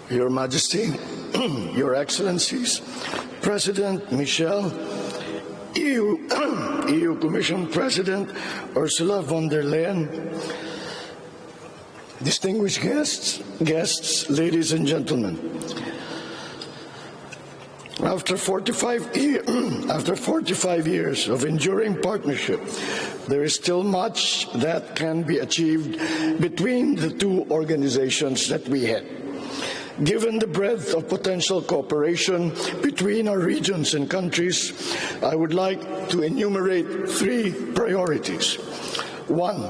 Your Majesty, Your Excellencies, President Michel, EU Commission President Ursula von der Leyen, distinguished guests, ladies and gentlemen. After 45 years of enduring partnership, there is still much that can be achieved between the two organizations that we had. Given the breadth of potential cooperation between our regions and countries, I would like to enumerate three priorities. One,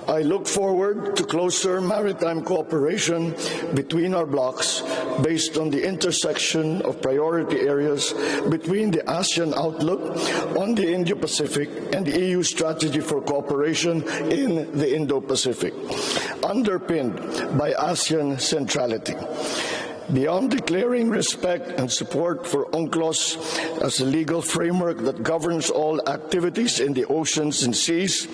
I look forward to closer maritime cooperation between our blocs based on the intersection of priority areas between the ASEAN outlook on the Indo-Pacific and the EU strategy for cooperation in the Indo-Pacific, underpinned by ASEAN centrality. Beyond declaring respect and support for UNCLOS as a legal framework that governs all activities in the oceans and seas,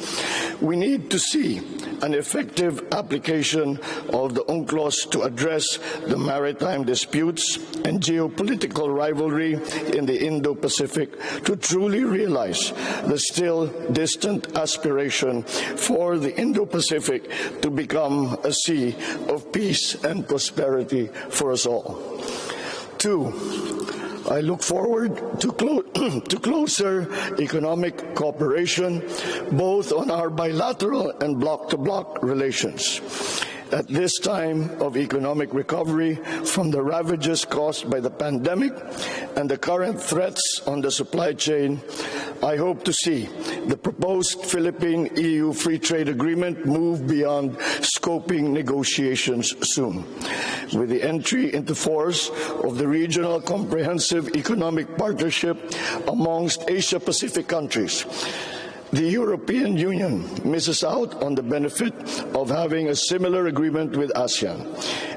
we need to see an effective application of the UNCLOS to address the maritime disputes and geopolitical rivalry in the Indo-Pacific to truly realize the still distant aspiration for the Indo-Pacific to become a sea of peace and prosperity for us all. Two, I look forward to closer economic cooperation, both on our bilateral and bloc-to-bloc relations. At this time of economic recovery from the ravages caused by the pandemic and the current threats on the supply chain, I hope to see the proposed Philippine-EU Free Trade Agreement move beyond scoping negotiations soon. With the entry into force of the Regional Comprehensive Economic Partnership amongst Asia-Pacific countries, the European Union misses out on the benefit of having a similar agreement with ASEAN.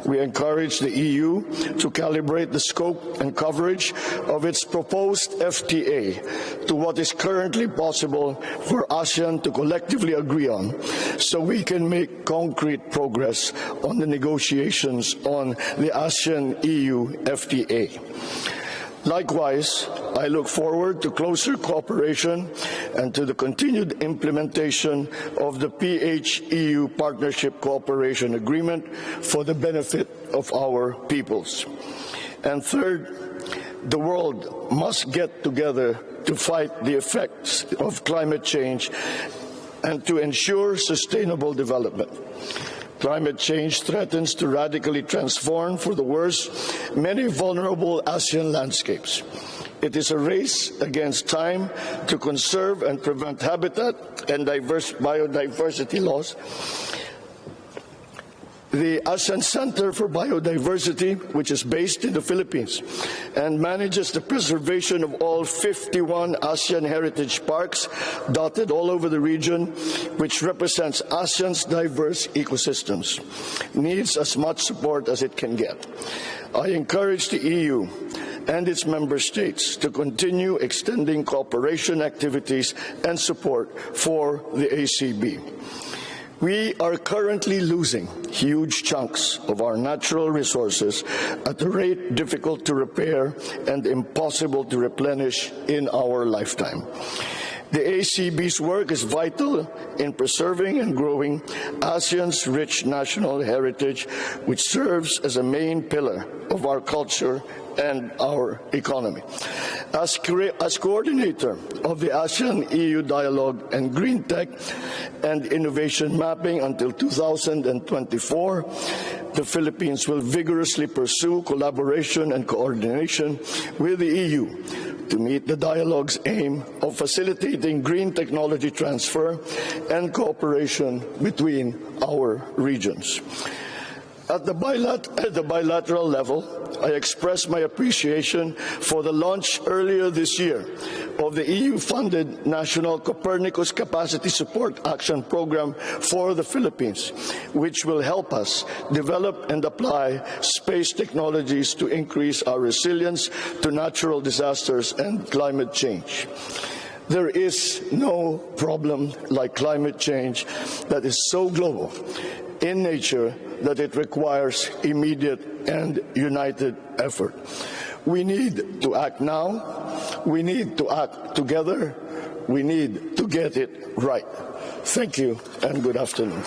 We encourage the EU to calibrate the scope and coverage of its proposed FTA to what is currently possible for ASEAN to collectively agree on, so we can make concrete progress on the negotiations on the ASEAN-EU FTA. Likewise, I look forward to closer cooperation and to the continued implementation of the PH-EU Partnership Cooperation Agreement for the benefit of our peoples. And third, the world must get together to fight the effects of climate change and to ensure sustainable development. Climate change threatens to radically transform for the worse many vulnerable ASEAN landscapes. It is a race against time to conserve and prevent habitat and biodiversity loss. The ASEAN Center for Biodiversity, which is based in the Philippines and manages the preservation of all 51 ASEAN heritage parks dotted all over the region, which represents ASEAN's diverse ecosystems, needs as much support as it can get. I encourage the EU and its member states to continue extending cooperation activities and support for the ACB. We are currently losing huge chunks of our natural resources at a rate difficult to repair and impossible to replenish in our lifetime. The ACB's work is vital in preserving and growing ASEAN's rich national heritage, which serves as a main pillar of our culture and our economy. As coordinator of the ASEAN-EU Dialogue and Green Tech and Innovation Mapping until 2024, the Philippines will vigorously pursue collaboration and coordination with the EU to meet the dialogue's aim of facilitating green technology transfer and cooperation between our regions. At the bilateral level, I express my appreciation for the launch earlier this year of the EU-funded National Copernicus Capacity Support Action Program for the Philippines, which will help us develop and apply space technologies to increase our resilience to natural disasters and climate change. There is no problem like climate change that is so global, in nature that it requires immediate and united effort. We need to act now. We need to act together. We need to get it right. Thank you and good afternoon.